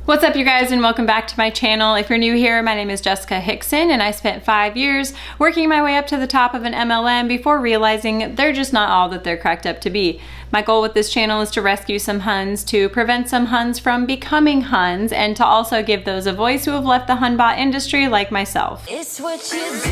What's up, you guys, and welcome back to my channel. If you're new here, my name is Jessica Hickson, and I spent 5 years working my way up to the top of an MLM before realizing they're just not all that they're cracked up to be. My goal with this channel is to rescue some Huns, to prevent some Huns from becoming Huns, and to also give those a voice who have left the Hunbot industry like myself. It's what you do,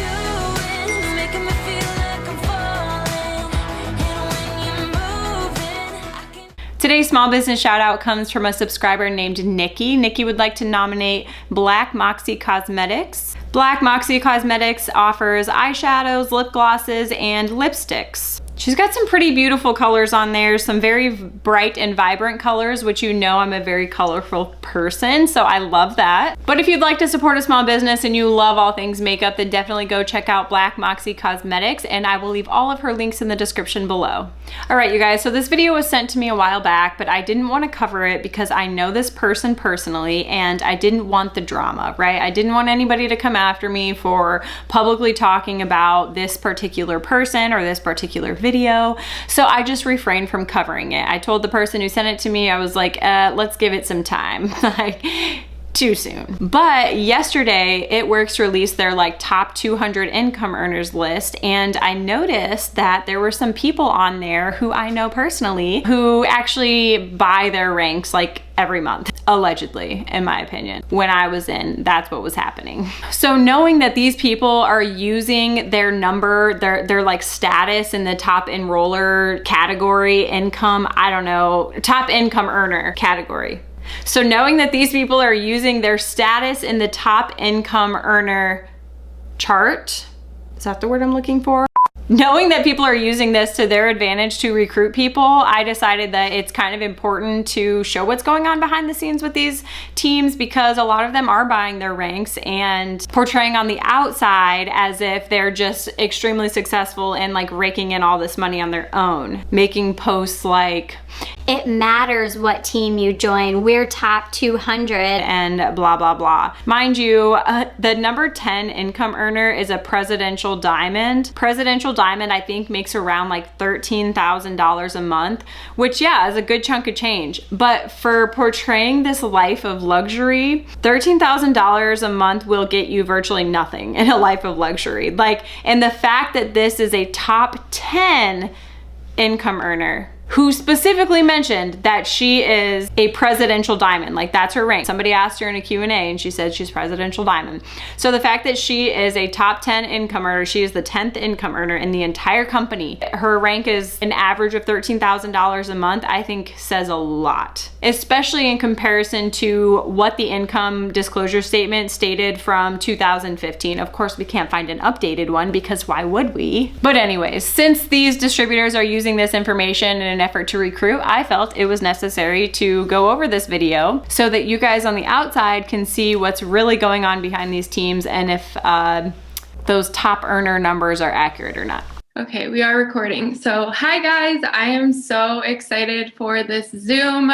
making me feel like I'm falling, and when you're moving, I can... Today's small business shout out comes from a subscriber named Nikki. Nikki would like to nominate Black Moxie Cosmetics. Black Moxie Cosmetics offers eyeshadows, lip glosses, and lipsticks. She's got some pretty beautiful colors on there, some very bright and vibrant colors, which you know I'm a very colorful person, so I love that. But if you'd like to support a small business and you love all things makeup, then definitely go check out Black Moxie Cosmetics, and I will leave all of her links in the description below. All right, you guys, so this video was sent to me a while back, but I didn't want to cover it because I know this person personally, and I didn't want the drama, right? I didn't want anybody to come after me for publicly talking about this particular person or this particular video. So I just refrained from covering it. I told the person who sent it to me, I was like, let's give it some time. Like, too soon. But yesterday, It Works released their top 200 income earners list, and I noticed that there were some people on there who I know personally who actually buy their ranks every month, allegedly, in my opinion. When I was in, that's what was happening. So knowing that these people are using their number, their status in the top enroller category, income, I don't know, top income earner category. So knowing that these people are using their status in the top income earner chart, is that the word I'm looking for? Knowing that people are using this to their advantage to recruit people, I decided that it's kind of important to show what's going on behind the scenes with these teams, because a lot of them are buying their ranks and portraying on the outside as if they're just extremely successful and raking in all this money on their own. Making posts like, "It matters what team you join, we're top 200. And blah, blah, blah. Mind you, the number 10 income earner is a presidential diamond. Presidential diamond, I think, makes around $13,000 a month, which, yeah, is a good chunk of change. But for portraying this life of luxury, $13,000 a month will get you virtually nothing in a life of luxury. And the fact that this is a top 10 income earner who specifically mentioned that she is a presidential diamond, that's her rank. Somebody asked her in a Q&A and she said she's presidential diamond. So the fact that she is a top 10 income earner, she is the 10th income earner in the entire company, her rank is an average of $13,000 a month, I think says a lot, especially in comparison to what the income disclosure statement stated from 2015. Of course, we can't find an updated one because why would we? But anyways, since these distributors are using this information in an effort to recruit, I felt it was necessary to go over this video so that you guys on the outside can see what's really going on behind these teams and if those top earner numbers are accurate or not. Okay, we are recording. So hi guys, I am so excited for this Zoom.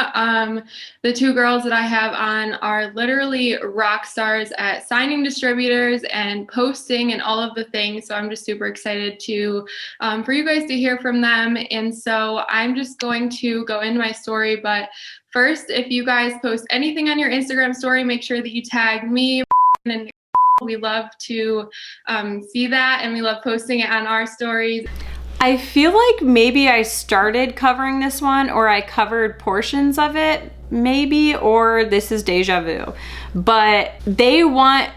The two girls that I have on are literally rock stars at signing distributors and posting and all of the things. So I'm just super excited to for you guys to hear from them. And so I'm just going to go into my story. But first, if you guys post anything on your Instagram story, make sure that you tag me and we love to see that, and we love posting it on our stories. I feel like maybe I started covering this one, or I covered portions of it, maybe, or this is deja vu. But they want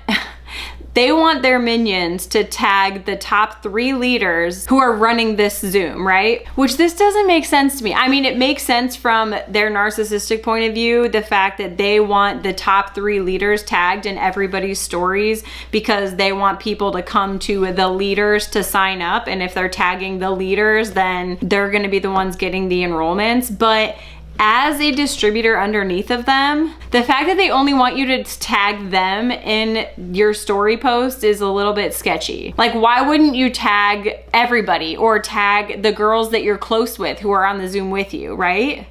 their minions to tag the top 3 leaders who are running this Zoom, right? Which this doesn't make sense to me. I mean, it makes sense from their narcissistic point of view, the fact that they want the top 3 leaders tagged in everybody's stories because they want people to come to the leaders to sign up. And if they're tagging the leaders, then they're gonna be the ones getting the enrollments. But as a distributor underneath of them, the fact that they only want you to tag them in your story post is a little bit sketchy. Why wouldn't you tag everybody or tag the girls that you're close with who are on the Zoom with you, right?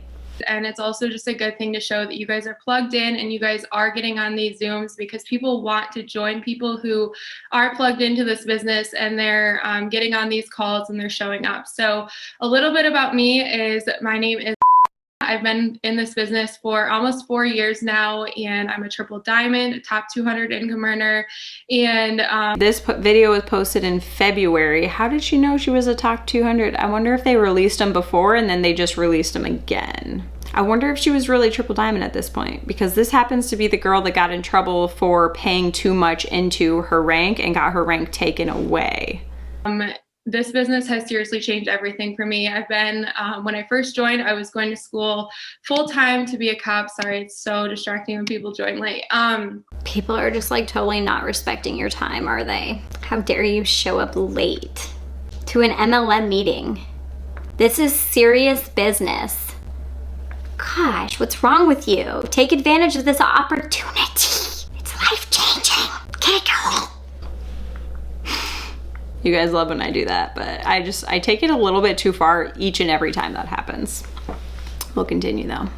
And it's also just a good thing to show that you guys are plugged in and you guys are getting on these Zooms, because people want to join people who are plugged into this business and they're getting on these calls and they're showing up. So a little bit about me is my name is I've been in this business for almost 4 years now, and I'm a triple diamond, a top 200 income earner. And this video was posted in February. How did she know she was a top 200? I wonder if they released them before and then they just released them again. I wonder if she was really triple diamond at this point, because this happens to be the girl that got in trouble for paying too much into her rank and got her rank taken away. This business has seriously changed everything for me. I've been, when I first joined, I was going to school full-time to be a cop. Sorry, it's so distracting when people join late. People are just like totally not respecting your time, are they? How dare you show up late to an MLM meeting? This is serious business. Gosh, what's wrong with you? Take advantage of this opportunity. It's life-changing. Get it, girl. You guys love when I do that, but I take it a little bit too far each and every time that happens. We'll continue though.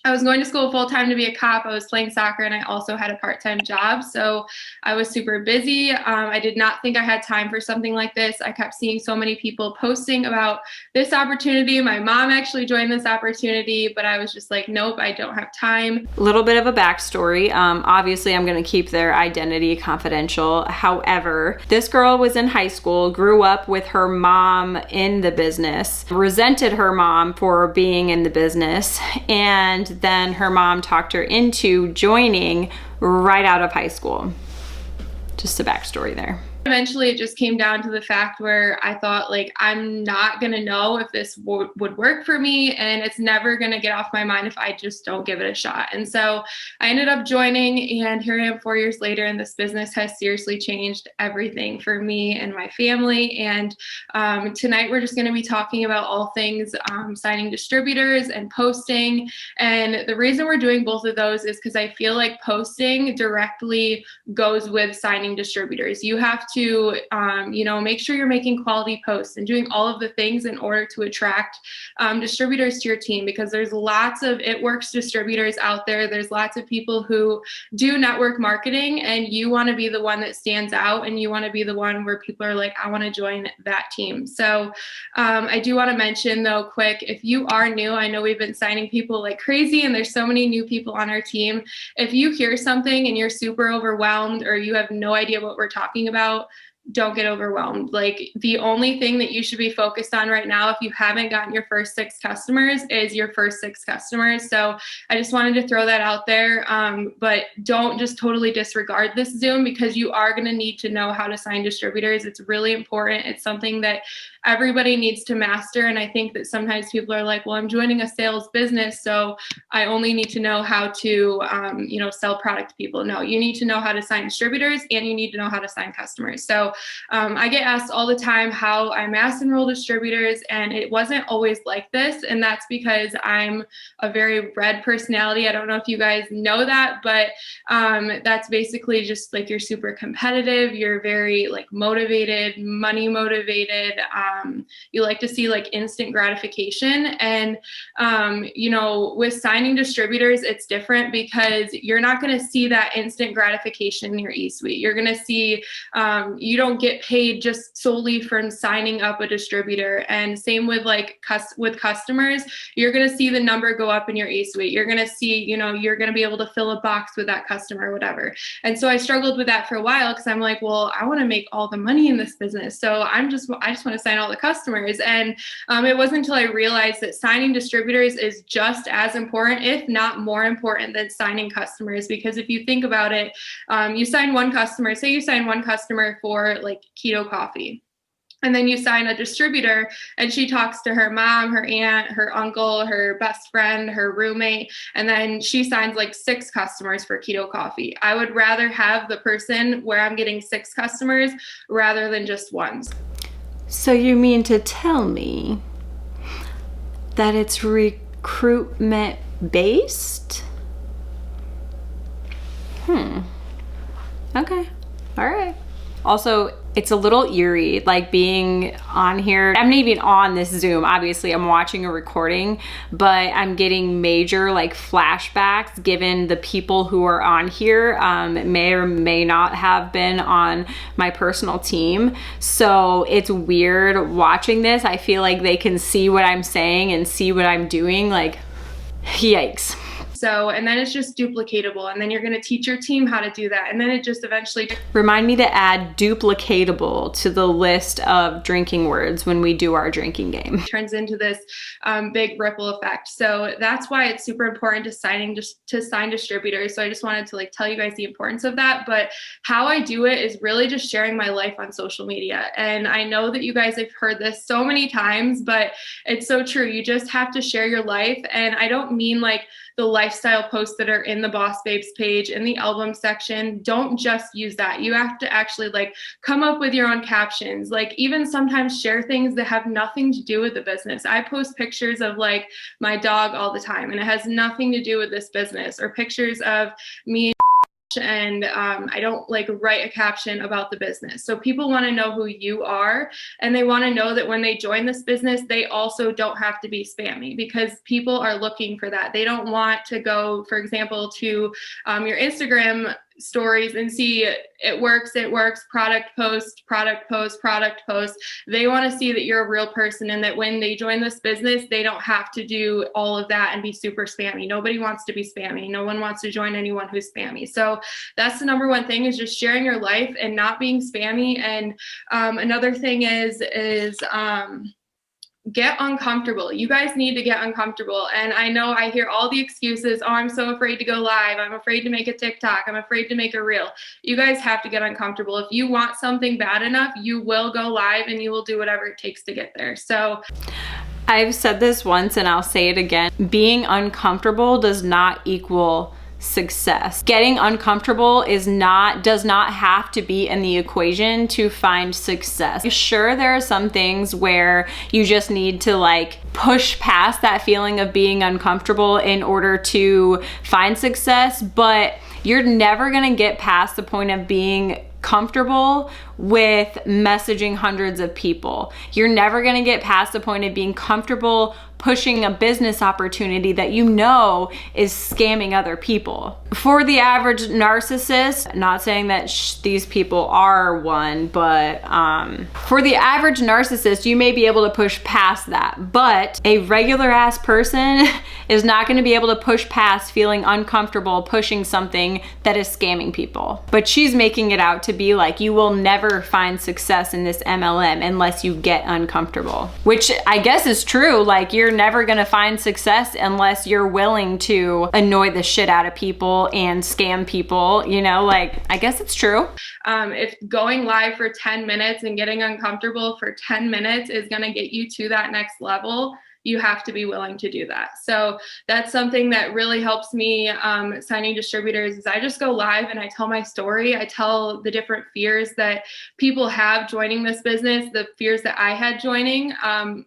I was going to school full-time to be a cop. I was playing soccer, and I also had a part-time job. So I was super busy. I did not think I had time for something like this. I kept seeing so many people posting about this opportunity. My mom actually joined this opportunity, but I was just like, nope, I don't have time. A little bit of a backstory. Obviously, I'm going to keep their identity confidential. However, this girl was in high school, grew up with her mom in the business, resented her mom for being in the business, and then her mom talked her into joining right out of high school. Just a backstory there. Eventually, it just came down to the fact where I thought, like, I'm not going to know if this would work for me, and it's never going to get off my mind if I just don't give it a shot. And so I ended up joining, and here I am 4 years later, and this business has seriously changed everything for me and my family. And tonight we're just going to be talking about all things signing distributors and posting. And the reason we're doing both of those is because I feel like posting directly goes with signing distributors. You have to make sure you're making quality posts and doing all of the things in order to attract distributors to your team, because there's lots of It Works distributors out there. There's lots of people who do network marketing, and you want to be the one that stands out, and you want to be the one where people are like, I want to join that team. So I do want to mention though, quick, if you are new, I know we've been signing people like crazy, and there's so many new people on our team. If you hear something and you're super overwhelmed, or you have no idea what we're talking about, don't get overwhelmed. Like, the only thing that you should be focused on right now, if you haven't gotten your first 6 customers, is your first 6 customers. So I just wanted to throw that out there. But don't just totally disregard this Zoom, because you are going to need to know how to sign distributors. It's really important. It's something that everybody needs to master. And I think that sometimes people are like, well, I'm joining a sales business, so I only need to know how to, sell product to people. No, you need to know how to sign distributors, and you need to know how to sign customers. So I get asked all the time how I mass enroll distributors, and it wasn't always like this. And that's because I'm a very red personality. I don't know if you guys know that, but that's basically just like, you're super competitive. You're very like motivated, money motivated. You like to see like instant gratification. And, with signing distributors, it's different, because you're not going to see that instant gratification in your e-suite. You're going to see, you don't get paid just solely from signing up a distributor. And same with like with customers, you're going to see the number go up in your e-suite. You're going to see, you're going to be able to fill a box with that customer or whatever. And so I struggled with that for a while, because I'm like, well, I want to make all the money in this business. So I just want to sign all the customers. And it wasn't until I realized that signing distributors is just as important, if not more important, than signing customers. Because if you think about it, you sign one customer, say you sign one customer for like keto coffee. And then you sign a distributor, and she talks to her mom, her aunt, her uncle, her best friend, her roommate, and then she signs like 6 customers for keto coffee. I would rather have the person where I'm getting 6 customers rather than just one. So you mean to tell me that it's recruitment based? Okay. All right. Also, it's a little eerie, like being on here. I'm not even on this Zoom. Obviously, I'm watching a recording, but I'm getting major like flashbacks given the people who are on here may or may not have been on my personal team. So it's weird watching this. I feel like they can see what I'm saying and see what I'm doing. Like, Yikes. So, and then it's just duplicatable, and then you're going to teach your team how to do that, and then it just eventually Remind me to add duplicatable to the list of drinking words when we do our drinking game. turns into this big ripple effect. So that's why it's super important to sign distributors. So I just wanted to like tell you guys the importance of that. But how I do it is really just sharing my life on social media. And I know that you guys have heard this so many times, but it's so true. You just have to share your life. And I don't mean like the lifestyle posts that are in the Boss Babes page, in the album section. Don't just use that. You have to actually like come up with your own captions. Like even sometimes share things that have nothing to do with the business. I post pictures of like my dog all the time, and it has nothing to do with this business, or pictures of me and I don't like write a caption about the business. So people want to know who you are, and they want to know that when they join this business, they also don't have to be spammy, because people are looking for that. They don't want to go, for example, to your Instagram stories and see it works, product post. They want to see that you're a real person, and that when they join this business, they don't have to do all of that and be super spammy. Nobody wants to be spammy. No one wants to join anyone who's spammy. So that's the number one thing, is just sharing your life and not being spammy. And another thing is get uncomfortable. You guys need to get uncomfortable. And I know I hear all the excuses. Oh, I'm so afraid to go live. I'm afraid to make a TikTok. I'm afraid to make a reel. You guys have to get uncomfortable. If you want something bad enough, you will go live and you will do whatever it takes to get there. So I've said this once and I'll say it again. Being uncomfortable does not equal success. Getting uncomfortable does not have to be in the equation to find success. Sure, there are some things where you just need to like push past that feeling of being uncomfortable in order to find success, but you're never gonna get past the point of being comfortable with messaging hundreds of people. You're never gonna get past the point of being comfortable pushing a business opportunity that you know is scamming other people. For the average narcissist, not saying that these people are one, but for the average narcissist, you may be able to push past that, but a regular ass person is not gonna be able to push past feeling uncomfortable pushing something that is scamming people. But she's making it out to be like you will never find success in this MLM unless you get uncomfortable, which I guess is true. Like you're never gonna find success unless you're willing to annoy the shit out of people and scam people, you know, like I guess it's true. If going live for 10 minutes and getting uncomfortable for 10 minutes is gonna get you to that next level, you have to be willing to do that. So that's something that really helps me signing distributors, is I just go live and I tell my story. I tell the different fears that people have joining this business, the fears that I had joining,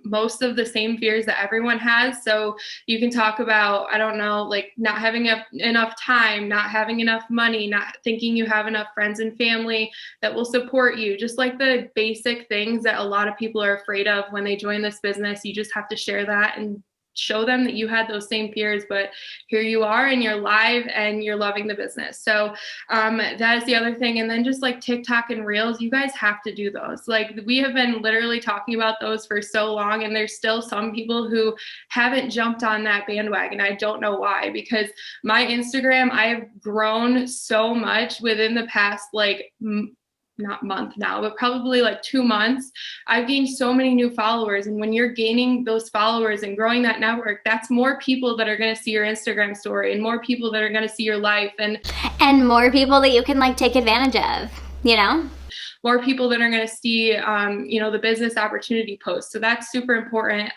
most of the same fears that everyone has. So you can talk about, I don't know, like not having enough time, not having enough money, not thinking you have enough friends and family that will support you. Just like the basic things that a lot of people are afraid of when they join this business. You just have to share that and show them that you had those same fears, but here you are and you're live and you're loving the business. So that is the other thing. And then just like TikTok and Reels, you guys have to do those. Like we have been literally talking about those for so long, and there's still some people who haven't jumped on that bandwagon. I don't know why, because my Instagram, I have grown so much within the past like not month now, but probably like 2 months. I've gained so many new followers. And when you're gaining those followers and growing that network, that's more people that are going to see your Instagram story, and more people that are going to see your life, and more people that you can like take advantage of, you know? More people that are going to see, you know, the business opportunity posts. So that's super important.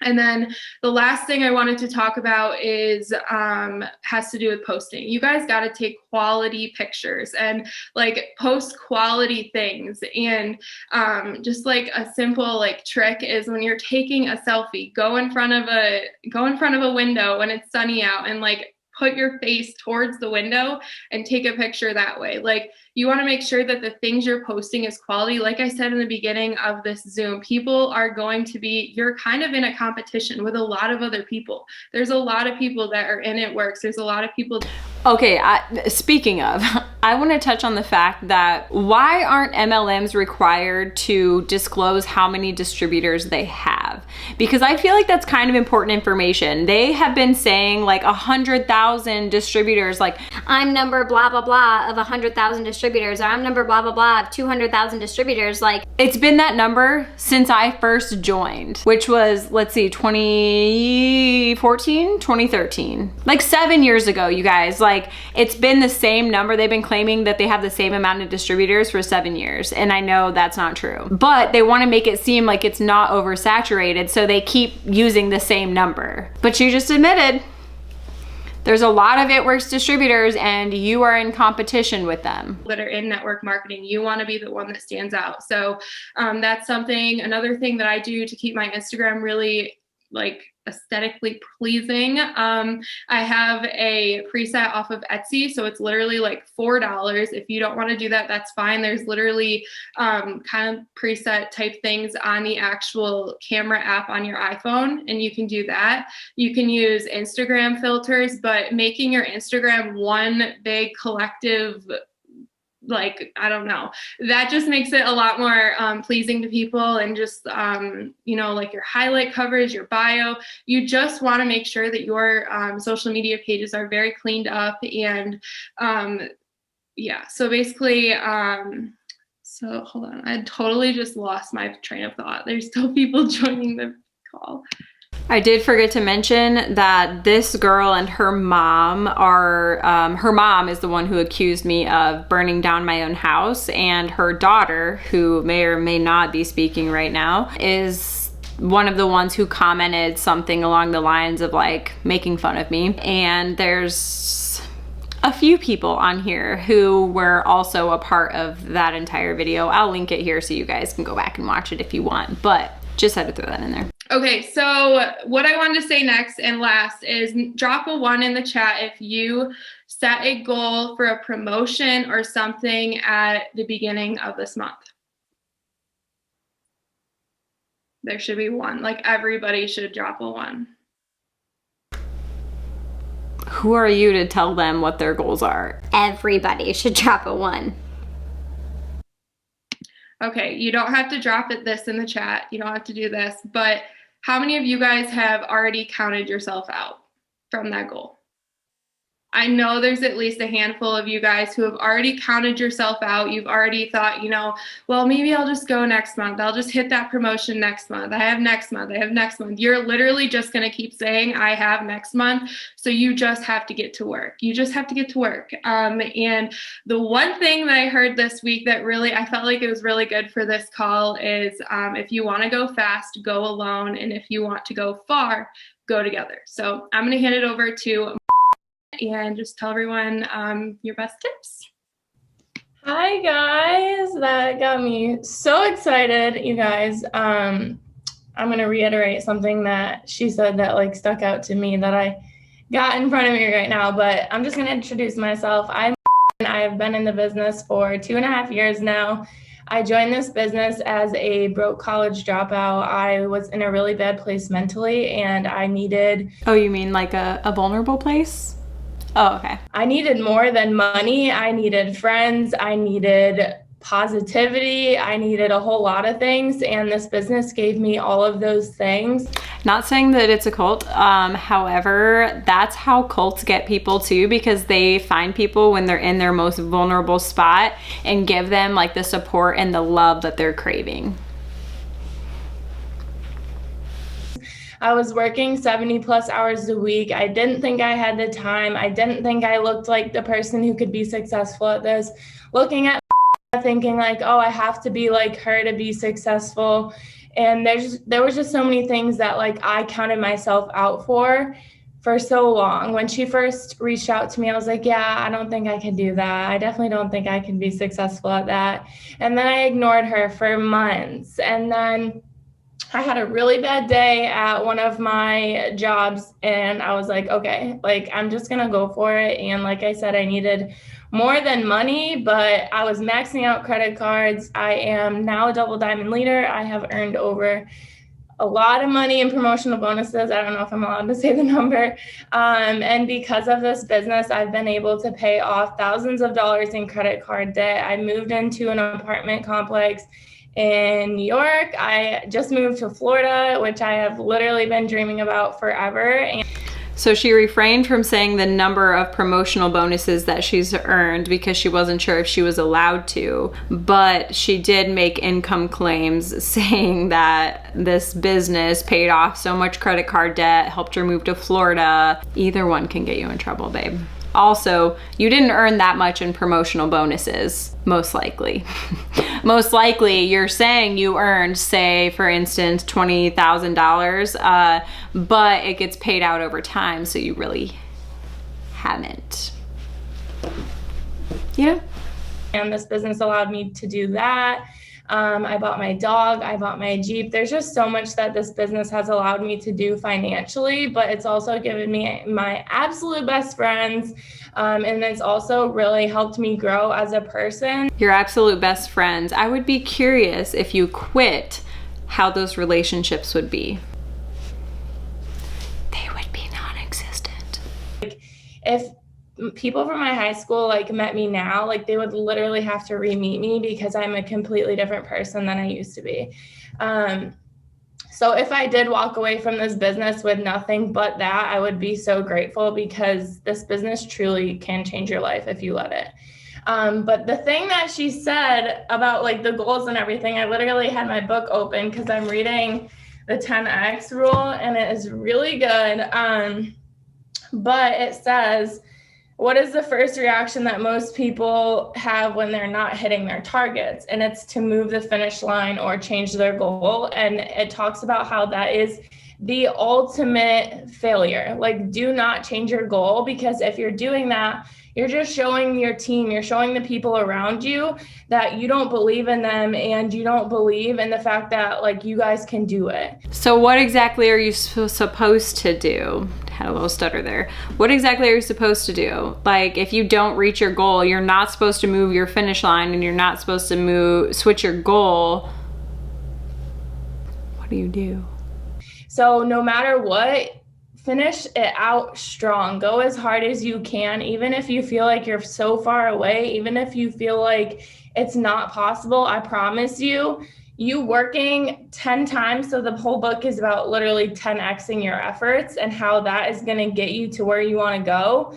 And then the last thing I wanted to talk about is has to do with posting. You guys got to take quality pictures and like post quality things. And just like a simple like trick is when you're taking a selfie, go in front of a window when it's sunny out and like put your face towards the window and take a picture that way. Like you want to make sure that the things you're posting is quality. Like I said in the beginning of this Zoom, people are going to be, you're kind of in a competition with a lot of other people. There's a lot of people that are in It Works. There's a lot of people. Okay, speaking of, I want to touch on the fact that why aren't MLMs required to disclose how many distributors they have? Because I feel like that's kind of important information. They have been saying like 100,000 distributors, like I'm number blah, blah, blah of 100,000 distributors, or I'm number blah, blah, blah of 200,000 distributors. Like, it's been that number since I first joined, which was, let's see, 2014, 2013, like 7 years ago, you guys. Like, it's been the same number. They've been claiming that they have the same amount of distributors for 7 years. And I know that's not true, but they want to make it seem like it's not oversaturated. So they keep using the same number. But you just admitted there's a lot of It Works distributors and you are in competition with them. That are in network marketing. You want to be the one that stands out. So that's another thing that I do to keep my Instagram really like aesthetically pleasing. I have a preset off of Etsy, so it's literally like $4. If you don't want to do that, that's fine. There's literally kind of preset type things on the actual camera app on your iPhone, and you can do that. You can use Instagram filters, but making your Instagram one big collective, like, I don't know, that just makes it a lot more pleasing to people. And just, like your highlight coverage, your bio, you just want to make sure that your social media pages are very cleaned up. And so basically, so hold on, I totally just lost my train of thought. There's still people joining the call. I did forget to mention that this girl and her mom are, her mom is the one who accused me of burning down my own house, and her daughter, who may or may not be speaking right now, is one of the ones who commented something along the lines of like making fun of me. And there's a few people on here who were also a part of that entire video. I'll link it here so you guys can go back and watch it if you want, but just had to throw that in there. Okay, so what I wanted to say next and last is drop a 1 in the chat if you set a goal for a promotion or something at the beginning of this month. There should be 1. Like, everybody should drop a 1. Who are you to tell them what their goals are? everybody should drop a 1. Okay, you don't have to drop this in the chat. You don't have to do this, but how many of you guys have already counted yourself out from that goal? I know there's at least a handful of you guys who have already counted yourself out. You've already thought, well, maybe I'll just go next month. I'll just hit that promotion next month. I have next month. I have next month. You're literally just going to keep saying, I have next month. So you just have to get to work. You just have to get to work. And the one thing that I heard this week that really, I felt like it was really good for this call is if you want to go fast, go alone. And if you want to go far, go together. So I'm going to hand it over to and just tell everyone your best tips. Hi guys, that got me so excited, you guys. I'm going to reiterate something that she said that stuck out to me that I got in front of me right now, but I'm just going to introduce myself. I have been in the business for 2.5 years now. I joined this business as a broke college dropout. I was in a really bad place mentally, and I needed... Oh, you mean like a vulnerable place? Oh, okay. I needed more than money. I needed friends. I needed positivity. I needed a whole lot of things, and this business gave me all of those things. Not saying that it's a cult. However, that's how cults get people too, because they find people when they're in their most vulnerable spot and give them the support and the love that they're craving. I was working 70 plus hours a week. I didn't think I had the time. I didn't think I looked like the person who could be successful at this. Looking at thinking oh, I have to be like her to be successful. And there was just so many things that I counted myself out for so long. When she first reached out to me, I was like, yeah, I don't think I can do that. I definitely don't think I can be successful at that. And then I ignored her for months. And then I had a really bad day at one of my jobs, and I was like, okay, I'm just going to go for it. And like I said, I needed more than money, but I was maxing out credit cards. I am now a double diamond leader. I have earned over a lot of money in promotional bonuses. I don't know if I'm allowed to say the number. And because of this business, I've been able to pay off thousands of dollars in credit card debt. I moved into an apartment complex in New York. I just moved to Florida, which I have literally been dreaming about forever. So she refrained from saying the number of promotional bonuses that she's earned because she wasn't sure if she was allowed to, but she did make income claims saying that this business paid off so much credit card debt, helped her move to Florida. Either one can get you in trouble, babe. Also, you didn't earn that much in promotional bonuses, most likely. Most likely, you're saying you earned, say, for instance, $20,000, but it gets paid out over time, so you really haven't. Yeah. And this business allowed me to do that. I bought my dog, I bought my Jeep. There's just so much that this business has allowed me to do financially, but it's also given me my absolute best friends. And it's also really helped me grow as a person. Your absolute best friends. I would be curious if you quit, how those relationships would be. They would be non-existent. If people from my high school like met me now, like they would literally have to re-meet me because I'm a completely different person than I used to be. So if I did walk away from this business with nothing but that, I would be so grateful because this business truly can change your life if you let it. But the thing that she said about like the goals and everything, I literally had my book open because I'm reading the 10X rule and it is really good. But it says, what is the first reaction that most people have when they're not hitting their targets? And it's to move the finish line or change their goal. And it talks about how that is the ultimate failure. Like, do not change your goal, because if you're doing that, you're just showing your team, you're showing the people around you that you don't believe in them and you don't believe in the fact that like you guys can do it. So what exactly are you supposed to do? Had a little stutter there. What exactly are you supposed to do? Like, if you don't reach your goal, you're not supposed to move your finish line and you're not supposed to switch your goal. What do? So no matter what, finish it out strong. Go as hard as you can, even if you feel like you're so far away, even if you feel like it's not possible. I promise you, you working 10 times. So the whole book is about literally 10xing your efforts and how that is going to get you to where you want to go.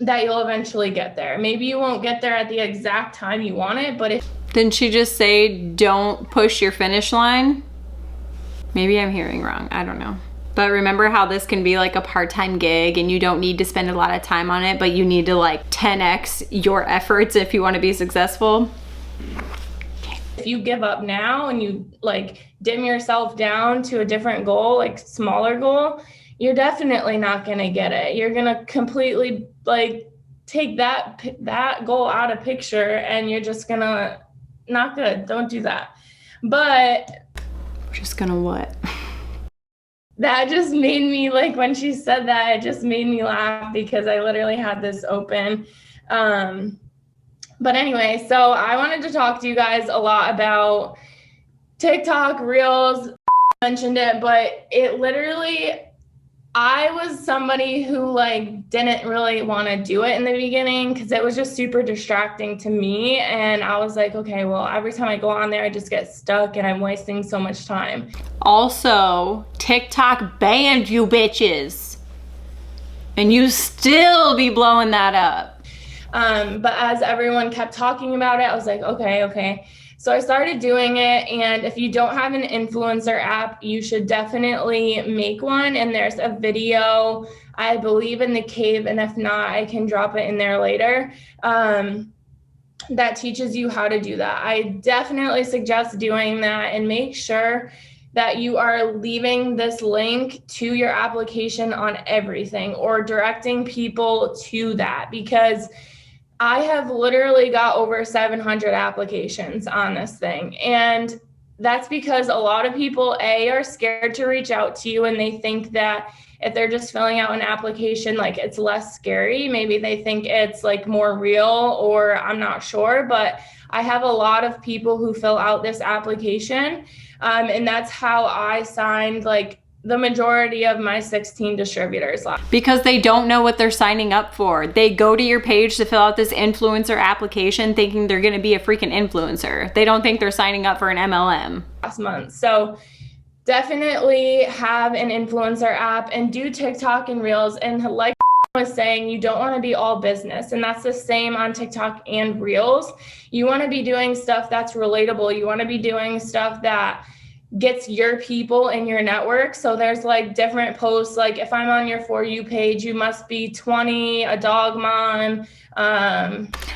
That you'll eventually get there. Maybe you won't get there at the exact time you want it, but if Didn't she just say don't push your finish line? Maybe I'm hearing wrong. I don't know. But remember how this can be like a part-time gig and you don't need to spend a lot of time on it, but you need to like 10x your efforts if you want to be successful. if you give up now and you like dim yourself down to a different goal, like smaller goal, you're definitely not going to get it. You're going to completely like take that goal out of picture and you're just going to not good. Don't do that. But We're just going to what? that just made me like, when she said that, it just made me laugh because I literally had this open. But anyway, so I wanted to talk to you guys a lot about TikTok, Reels, mentioned it, but it literally, I was somebody who like didn't really want to do it in the beginning because it was just super distracting to me. And I was like, okay, well, every time I go on there, I just get stuck and I'm wasting so much time. Also, TikTok banned you bitches. And you still be blowing that up. But as everyone kept talking about it, I was like, okay. So I started doing it. And if you don't have an influencer app, you should definitely make one. And there's a video, I believe, in the cave. And if not, I can drop it in there later. That teaches you how to do that. I definitely suggest doing that, and make sure that you are leaving this link to your application on everything or directing people to that, because I have literally got over 700 applications on this thing. And that's because a lot of people, are scared to reach out to you, and they think that if they're just filling out an application, like it's less scary. Maybe they think it's like more real, or I'm not sure, but I have a lot of people who fill out this application. And that's how I signed like the majority of my 16 distributors. Because they don't know what they're signing up for. They go to your page to fill out this influencer application thinking they're gonna be a freaking influencer. They don't think they're signing up for an MLM. Last month. So definitely have an influencer app and do TikTok and Reels. And like I was saying, you don't want to be all business. And that's the same on TikTok and Reels. You want to be doing stuff that's relatable. You want to be doing stuff that gets your people in your network. So there's like different posts. Like if I'm on your For You page, you must be 20, a dog mom.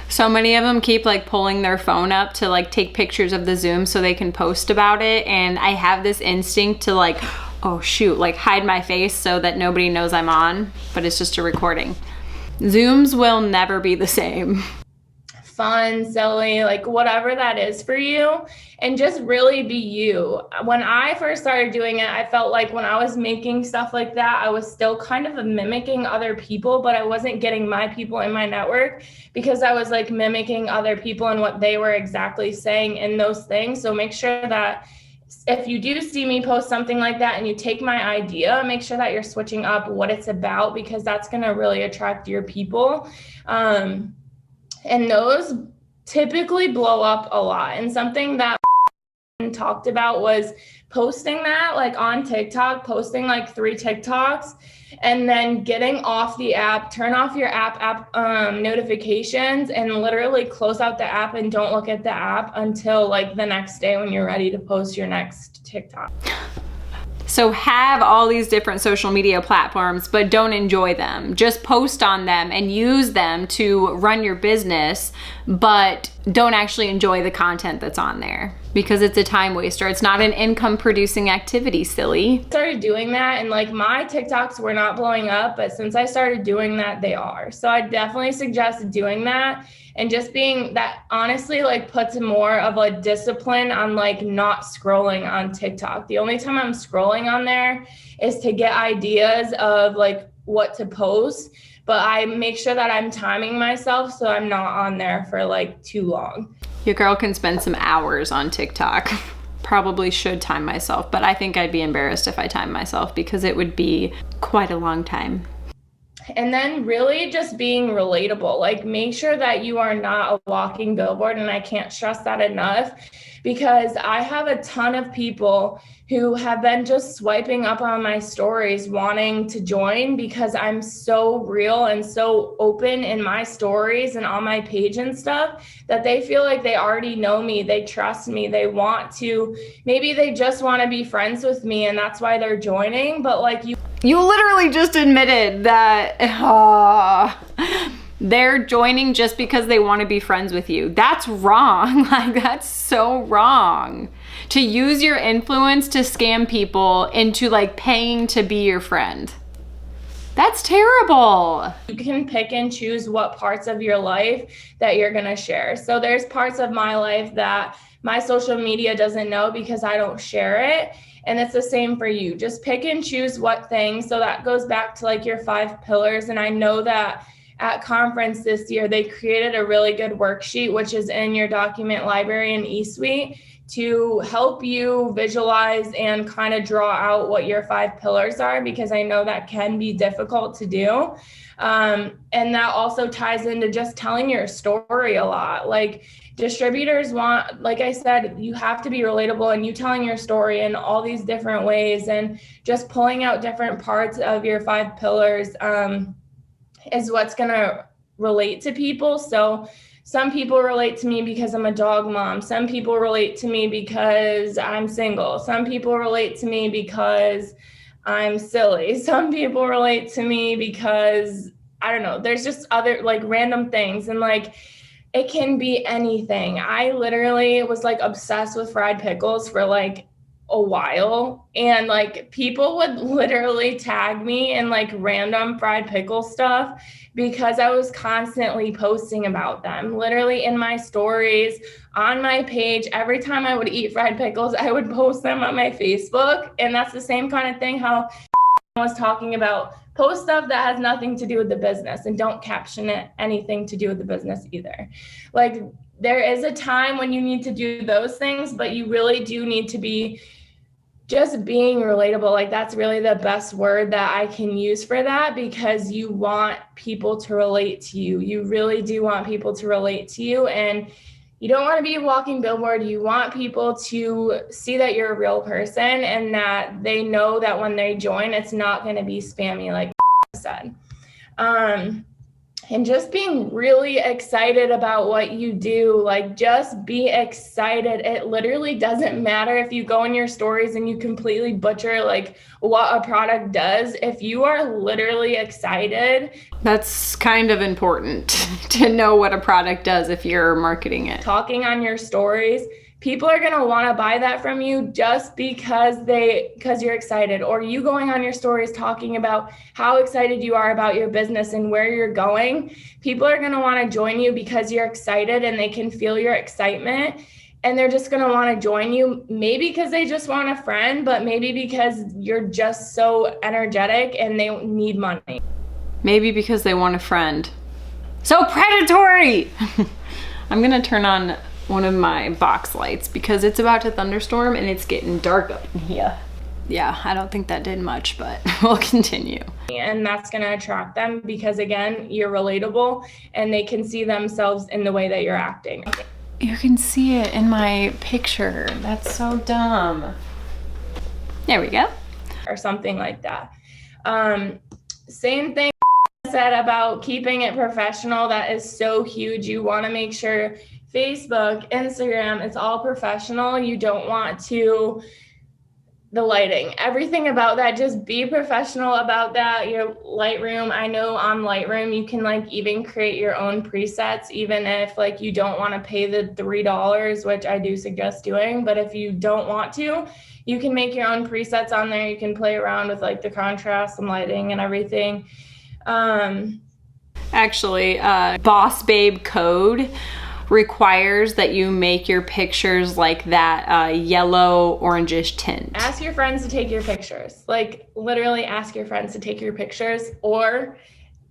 So many of them keep like pulling their phone up to like take pictures of the Zoom so they can post about it. And I have this instinct to like, oh shoot, like hide my face so that nobody knows I'm on, but it's just a recording. Zooms will never be the same. Fun, silly, like whatever that is for you, and just really be you. When I first started doing it, I felt like when I was making stuff like that, I was still kind of mimicking other people, but I wasn't getting my people in my network because I was like mimicking other people and what they were exactly saying in those things. So make sure that if you do see me post something like that and you take my idea, make sure that you're switching up what it's about, because that's going to really attract your people. And those typically blow up a lot. And something that talked about was posting that like on TikTok, posting like 3 TikToks, and then getting off the app, turn off your app notifications, and literally close out the app and don't look at the app until like the next day when you're ready to post your next TikTok. So have all these different social media platforms, but don't enjoy them. Just post on them and use them to run your business, but don't actually enjoy the content that's on there because it's a time waster. It's not an income producing activity, silly. Started doing that, and like my TikToks were not blowing up, but since I started doing that, they are. So I definitely suggest doing that. And just being that, honestly, like puts more of a discipline on like not scrolling on TikTok. The only time I'm scrolling on there is to get ideas of like what to post, but I make sure that I'm timing myself so I'm not on there for like too long. Your girl can spend some hours on TikTok. Probably should time myself, but I think I'd be embarrassed if I timed myself because it would be quite a long time. And then really just being relatable, like make sure that you are not a walking billboard. And I can't stress that enough, because I have a ton of people who have been just swiping up on my stories wanting to join because I'm so real and so open in my stories and on my page and stuff that they feel like they already know me. They trust me. They want to, maybe they just want to be friends with me and that's why they're joining. But like you literally just admitted that they're joining just because they want to be friends with you. That's wrong. Like, that's so wrong. To use your influence to scam people into like paying to be your friend. That's terrible. You can pick and choose what parts of your life that you're going to share. So there's parts of my life that my social media doesn't know because I don't share it. And it's the same for you. Just pick and choose what things. So that goes back to like your 5 pillars. And I know that at conference this year, they created a really good worksheet, which is in your document library in eSuite, to help you visualize and kind of draw out what your 5 pillars are, because I know that can be difficult to do. And that also ties into just telling your story a lot. Like distributors want, like I said, you have to be relatable, and you telling your story in all these different ways and just pulling out different parts of your 5 pillars is what's going to relate to people. So some people relate to me because I'm a dog mom. Some people relate to me because I'm single. Some people relate to me because I'm silly. Some people relate to me because, I don't know, there's just other like random things. And like, it can be anything. I literally was like obsessed with fried pickles for like a while, and like people would literally tag me in like random fried pickle stuff because I was constantly posting about them, literally in my stories, on my page. Every time I would eat fried pickles, I would post them on my Facebook. And that's the same kind of thing how was talking about, post stuff that has nothing to do with the business and don't caption it anything to do with the business either. Like, there is a time when you need to do those things, but you really do need to be just being relatable. Like, that's really the best word that I can use for that, because you want people to relate to you. You really do want people to relate to you, and you don't want to be a walking billboard. You want people to see that you're a real person and that they know that when they join, it's not going to be spammy, like I said. And just being really excited about what you do. Like, just be excited. It literally doesn't matter if you go in your stories and you completely butcher like what a product does. If you are literally excited, That's kind of important to know what a product does if you're marketing it. talking on your stories, people are going to want to buy that from you just because you're excited, or you going on your stories talking about how excited you are about your business and where you're going. People are going to want to join you because you're excited and they can feel your excitement, and they're just going to want to join you, maybe because they just want a friend, but maybe because you're just so energetic and they need money. Maybe because they want a friend. So predatory! I'm gonna turn on one of my box lights because it's about to thunderstorm and it's getting dark up in here. Yeah, I don't think that did much, but we'll continue. And that's going to attract them because, again, you're relatable and they can see themselves in the way that you're acting. You can see it in my picture. That's so dumb. There we go. Or something like that. Same thing I said about keeping it professional. That is so huge. You want to make sure Facebook, Instagram, it's all professional. You don't want to, the lighting, everything about that, just be professional about that. Your Lightroom, I know on Lightroom, you can like even create your own presets, even if like you don't want to pay the $3, which I do suggest doing. But if you don't want to, you can make your own presets on there. You can play around with like the contrast and lighting and everything. Actually, Boss Babe Code requires that you make your pictures like that yellow orangish tint. Ask your friends to take your pictures. Like, literally ask your friends to take your pictures, or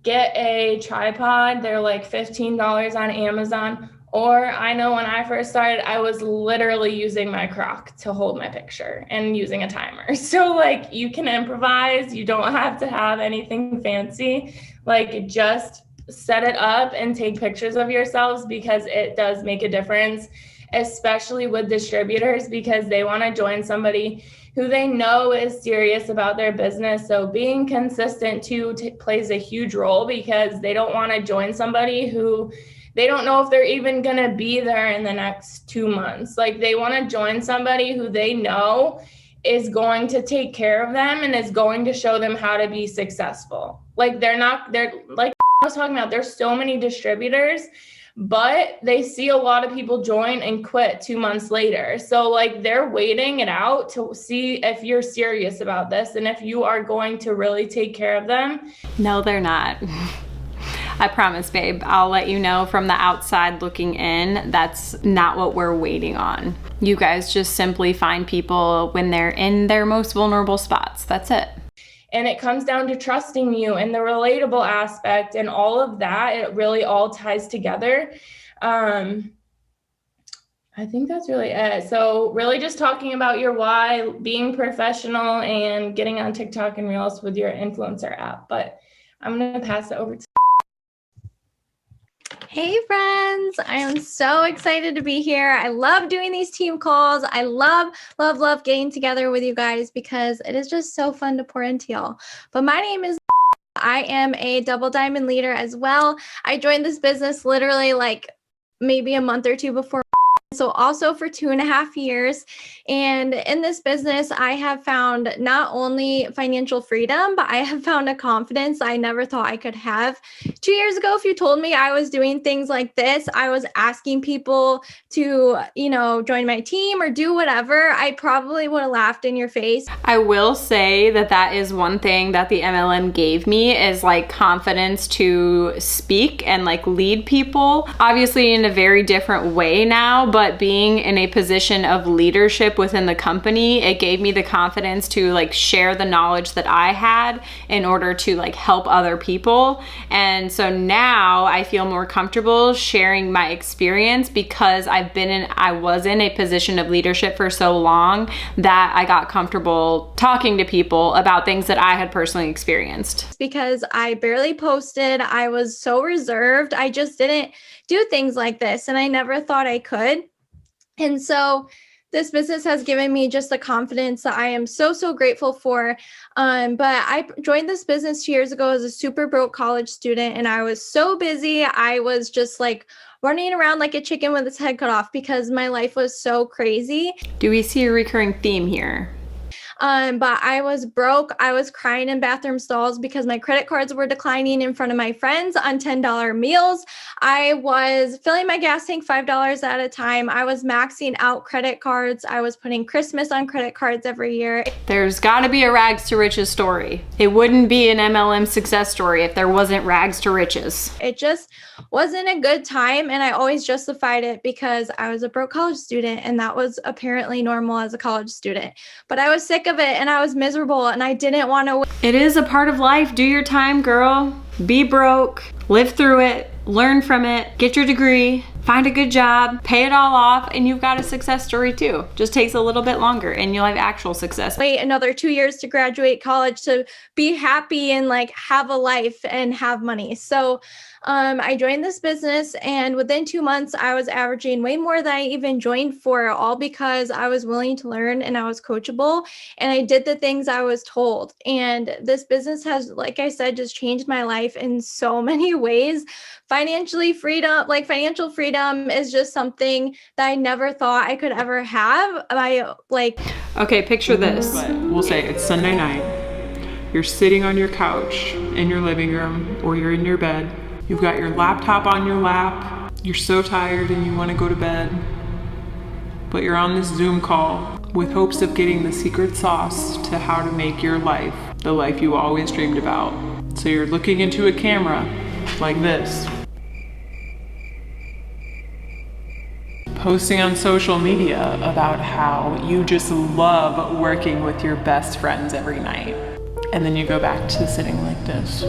get a tripod. They're like $15 on Amazon. Or I know when I first started, I was literally using my crock to hold my picture and using a timer. So like, you can improvise. You don't have to have anything fancy. Like, just set it up and take pictures of yourselves, because it does make a difference, especially with distributors, because they want to join somebody who they know is serious about their business. So being consistent too plays a huge role, because they don't want to join somebody who they don't know if they're even going to be there in the next 2 months. Like, they want to join somebody who they know is going to take care of them and is going to show them how to be successful. Like, they're like I was talking about, there's so many distributors, but they see a lot of people join and quit 2 months later. So like, they're waiting it out to see if you're serious about this and if you are going to really take care of them. No, they're not. I promise, babe. I'll let you know from the outside looking in, that's not what we're waiting on. You guys just simply find people when they're in their most vulnerable spots. That's it. And it comes down to trusting you and the relatable aspect and all of that. It really all ties together. I think that's really it. So really just talking about your why, being professional, and getting on TikTok and Reels with your influencer app. But I'm going to pass it over to Hey friends, I am so excited to be here. I love doing these team calls. I love getting together with you guys because it is just so fun to pour into y'all. But my name is I am a double diamond leader as well. I joined this business literally like maybe a month or two before. So also for 2.5 years. And in this business, I have found not only financial freedom, but I have found a confidence I never thought I could have. 2 years ago, if you told me I was doing things like this, I was asking people to, join my team or do whatever, I probably would have laughed in your face. I will say that is one thing that the MLM gave me, is like confidence to speak and like lead people, obviously in a very different way now, but but being in a position of leadership within the company, it gave me the confidence to like share the knowledge that I had in order to like help other people. And so now I feel more comfortable sharing my experience because I was in a position of leadership for so long that I got comfortable talking to people about things that I had personally experienced. Because I barely posted. I was so reserved. I just didn't do things like this, and I never thought I could. And so this business has given me just the confidence that I am so, so grateful for. But I joined this business 2 years ago as a super broke college student, and I was so busy. I was just like running around like a chicken with its head cut off because my life was so crazy. Do we see a recurring theme here? But I was broke. I was crying in bathroom stalls because my credit cards were declining in front of my friends on $10 meals. I was filling my gas tank $5 at a time. I was maxing out credit cards. I was putting Christmas on credit cards every year. There's got to be a rags to riches story. It wouldn't be an MLM success story if there wasn't rags to riches. It just wasn't a good time, and I always justified it because I was a broke college student, and that was apparently normal as a college student. But I was sick of it, and I was miserable, and I didn't want to. It is a part of life. Do your time, girl. Be broke, live through it, learn from it, get your degree, find a good job, pay it all off, and you've got a success story too. Just takes a little bit longer and you'll have actual success. Wait another 2 years to graduate college to be happy and like have a life and have money. So I joined this business, and within 2 months, I was averaging way more than I even joined for, all because I was willing to learn and I was coachable and I did the things I was told. And this business has, like I said, just changed my life in so many ways. Financial freedom is just something that I never thought I could ever have. Okay, picture this. We'll say it's Sunday night. You're sitting on your couch in your living room or you're in your bed. You've got your laptop on your lap. You're so tired and you want to go to bed. But you're on this Zoom call with hopes of getting the secret sauce to how to make your life the life you always dreamed about. So you're looking into a camera like this. Posting on social media about how you just love working with your best friends every night. And then you go back to sitting like this,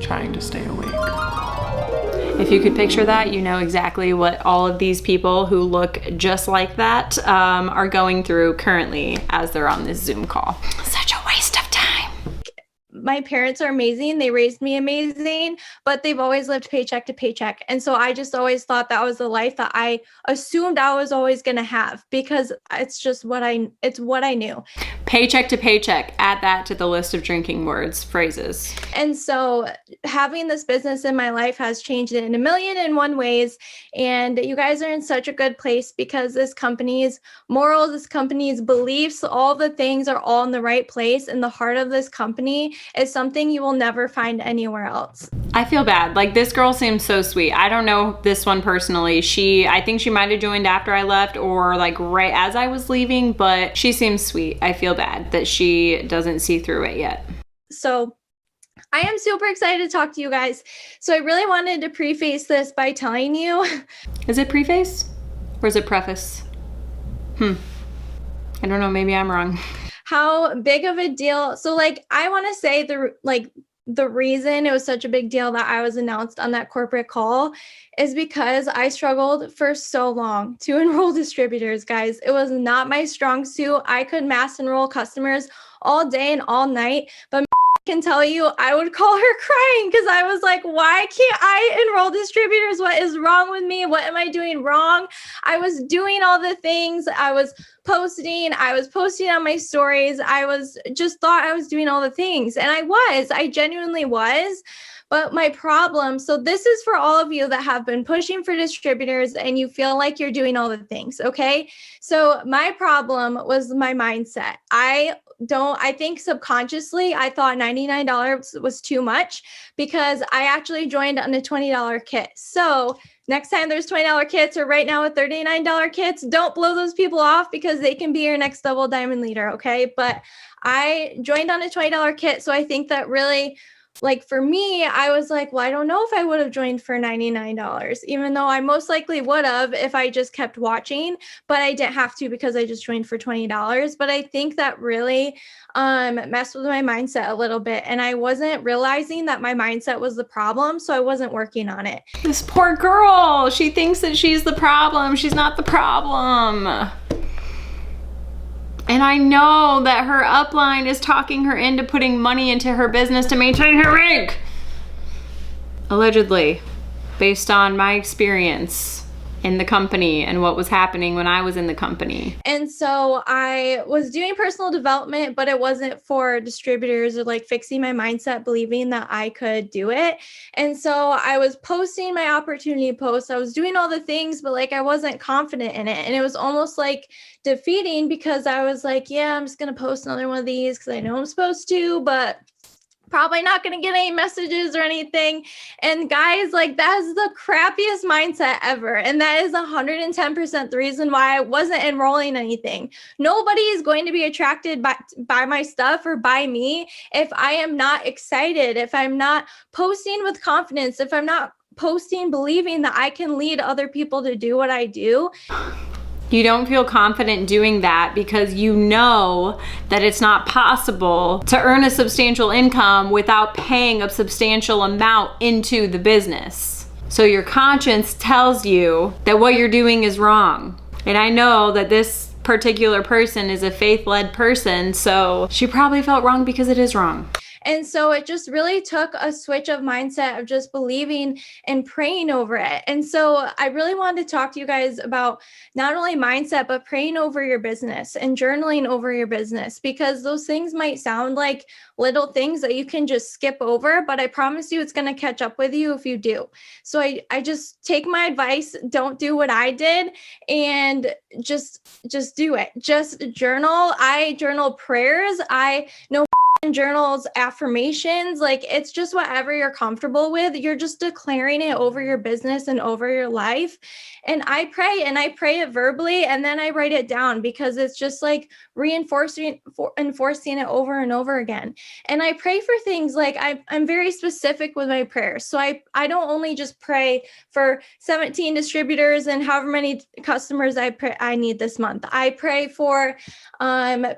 trying to stay awake. If you could picture that, you know exactly what all of these people who look just like that are going through currently as they're on this Zoom call. Such a waste of time. My parents are amazing. They raised me amazing, but they've always lived paycheck to paycheck. And so I just always thought that was the life that I assumed I was always going to have because it's just what I knew. Paycheck to paycheck. Add that to the list of drinking words, phrases. And so having this business in my life has changed it in 1,000,001 ways. And you guys are in such a good place because this company's morals, this company's beliefs, all the things are all in the right place. And the heart of this company is something you will never find anywhere else. I feel bad. Like, this girl seems so sweet. I don't know this one personally. I think she might have joined after I left or like right as I was leaving, but she seems sweet. I feel bad that she doesn't see through it yet. So I am super excited to talk to you guys. So I really wanted to preface this by telling you. Is it preface or is it preface? I don't know. Maybe I'm wrong. How big of a deal. So like, I want to say the reason it was such a big deal that I was announced on that corporate call is because I struggled for so long to enroll distributors, guys. It was not my strong suit. I could mass enroll customers all day and all night, but can tell you I would call her crying because I was like, why can't I enroll distributors? What is wrong with me? What am I doing wrong? I was doing all the things. I was posting on my stories. I was just thought I was doing all the things. And I genuinely was. But my problem, so this is for all of you that have been pushing for distributors and you feel like you're doing all the things, okay? So my problem was my mindset. I think subconsciously I thought $99 was too much because I actually joined on a $20 kit. So next time there's $20 kits or right now with $39 kits, don't blow those people off because they can be your next double diamond leader, okay? But I joined on a $20 kit. So I think that really like for me, I was like, well, I don't know if I would have joined for $99, even though I most likely would have if I just kept watching, but I didn't have to because I just joined for $20. But I think that really messed with my mindset a little bit. And I wasn't realizing that my mindset was the problem. So I wasn't working on it. This poor girl, she thinks that she's the problem. She's not the problem. And I know that her upline is talking her into putting money into her business to maintain her rank. Allegedly, based on my experience in the company and what was happening when I was in the company. And so I was doing personal development, but it wasn't for distributors or like fixing my mindset, believing that I could do it. And so I was posting my opportunity posts. I was doing all the things, but like I wasn't confident in it. And it was almost like defeating because I was like, yeah, I'm just going to post another one of these because I know I'm supposed to, but probably not going to get any messages or anything. And guys, like that is the crappiest mindset ever. And that is 110% the reason why I wasn't enrolling anything. Nobody is going to be attracted by my stuff or by me if I am not excited, if I'm not posting with confidence, if I'm not posting believing that I can lead other people to do what I do. You don't feel confident doing that because you know that it's not possible to earn a substantial income without paying a substantial amount into the business. So your conscience tells you that what you're doing is wrong. And I know that this particular person is a faith-led person, so she probably felt wrong because it is wrong. And so it just really took a switch of mindset of just believing and praying over it. And so I really wanted to talk to you guys about not only mindset, but praying over your business and journaling over your business, because those things might sound like little things that you can just skip over, but I promise you it's going to catch up with you if you do. So I just take my advice, don't do what I did, and just do it. Just journal. I journal prayers. I know journals, affirmations, like it's just whatever you're comfortable with. You're just declaring it over your business and over your life. And I pray it verbally, and then I write it down because it's just like enforcing it over and over again. And I pray for things like I'm very specific with my prayers. So I don't only just pray for 17 distributors and however many customers I need this month. I pray for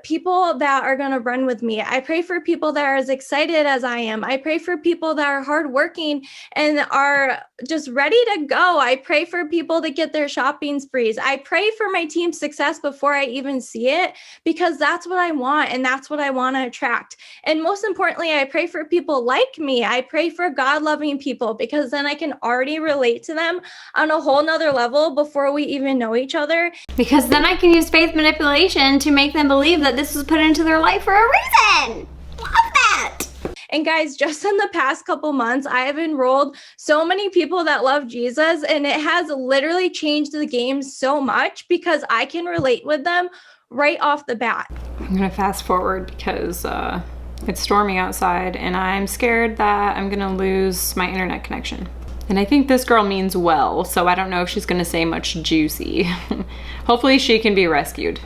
people that are going to run with me. I pray for people that are as excited as I am. I pray for people that are hardworking and are just ready to go. I pray for people to get their shopping sprees. I pray for my team's success before I even see it, because that's what I want and that's what I want to attract. And most importantly, I pray for people like me. I pray for God-loving people, because then I can already relate to them on a whole nother level before we even know each other. Because then I can use faith manipulation to make them believe that this was put into their life for a reason. Love that. And guys, just in the past couple months, I have enrolled so many people that love Jesus, and it has literally changed the game so much because I can relate with them right off the bat. I'm gonna fast forward because it's storming outside and I'm scared that I'm gonna lose my internet connection. And I think this girl means well, so I don't know if she's gonna say much juicy. Hopefully she can be rescued.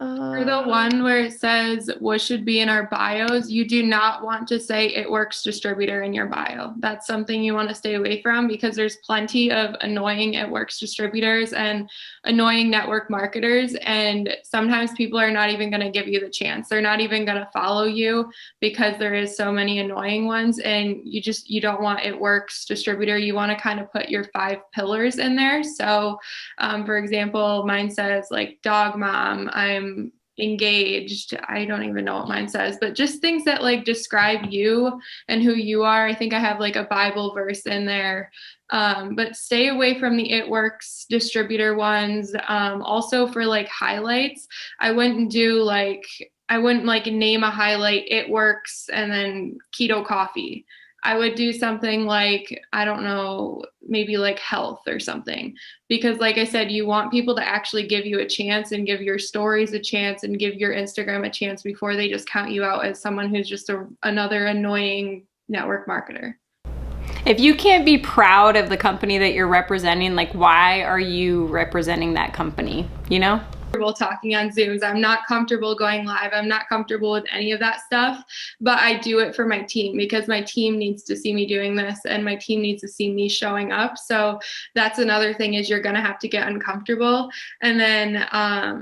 For the one where it says what should be in our bios, you do not want to say It Works distributor in your bio. That's something you want to stay away from, because there's plenty of annoying It Works distributors and annoying network marketers, and sometimes people are not even going to give you the chance. They're not even going to follow you because there is so many annoying ones, and you don't want It Works distributor. You want to kind of put your 5 pillars in there. So for example, mine says like dog mom, I'm engaged. I don't even know what mine says, but just things that like describe you and who you are. I think I have like a Bible verse in there. But stay away from the It Works distributor ones. Also for like highlights, I wouldn't name a highlight It Works and then keto coffee. I would do something like, I don't know, maybe like health or something. Because like I said, you want people to actually give you a chance and give your stories a chance and give your Instagram a chance before they just count you out as someone who's just another annoying network marketer. If you can't be proud of the company that you're representing, like why are you representing that company, you know? comfortable talking on Zooms. I'm not comfortable going live. I'm not comfortable with any of that stuff, but I do it for my team because my team needs to see me doing this and my team needs to see me showing up. So that's another thing, is you're going to have to get uncomfortable. And then I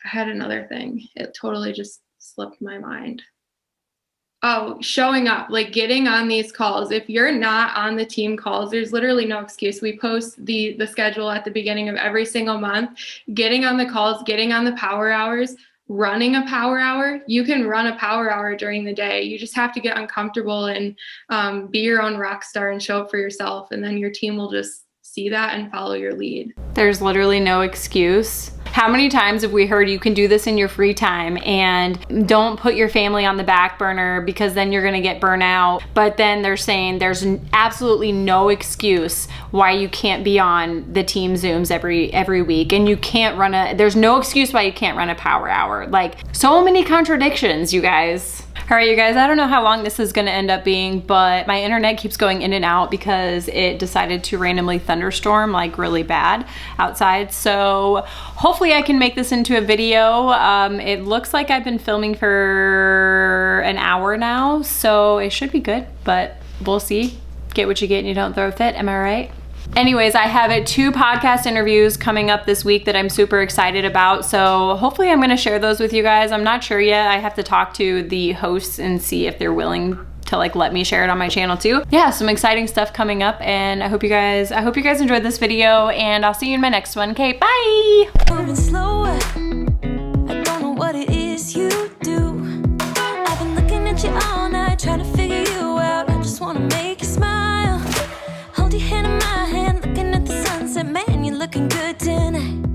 had another thing. It totally just slipped my mind. Oh, showing up, like getting on these calls. If you're not on the team calls, there's literally no excuse. We post the schedule at the beginning of every single month. Getting on the calls, getting on the power hours, running a power hour. You can run a power hour during the day. You just have to get uncomfortable and be your own rock star and show up for yourself. And then your team will just see that and follow your lead. There's literally no excuse. How many times have we heard you can do this in your free time, and don't put your family on the back burner because then you're gonna get burnt out. But then they're saying there's absolutely no excuse why you can't be on the team Zooms every week, and you can't there's no excuse why you can't run a power hour. Like, so many contradictions, you guys. All right, you guys, I don't know how long this is gonna end up being, but my internet keeps going in and out because it decided to randomly thunderstorm like really bad outside. So hopefully I can make this into a video. It looks like I've been filming for an hour now, so it should be good, but we'll see. Get what you get and you don't throw a fit, am I right? Anyways, I have 2 podcast interviews coming up this week that I'm super excited about. So hopefully I'm gonna share those with you guys. I'm not sure yet. I have to talk to the hosts and see if they're willing to like let me share it on my channel too. Yeah, some exciting stuff coming up, and I hope you guys enjoyed this video, and I'll see you in my next one. Okay, bye! Moving slower. I don't know what it is you do. I've been looking at you all night, trying to figure you out. I just wanna make you smile. Hold your hand in my hand, looking at the sunset. Man, you're looking good tonight.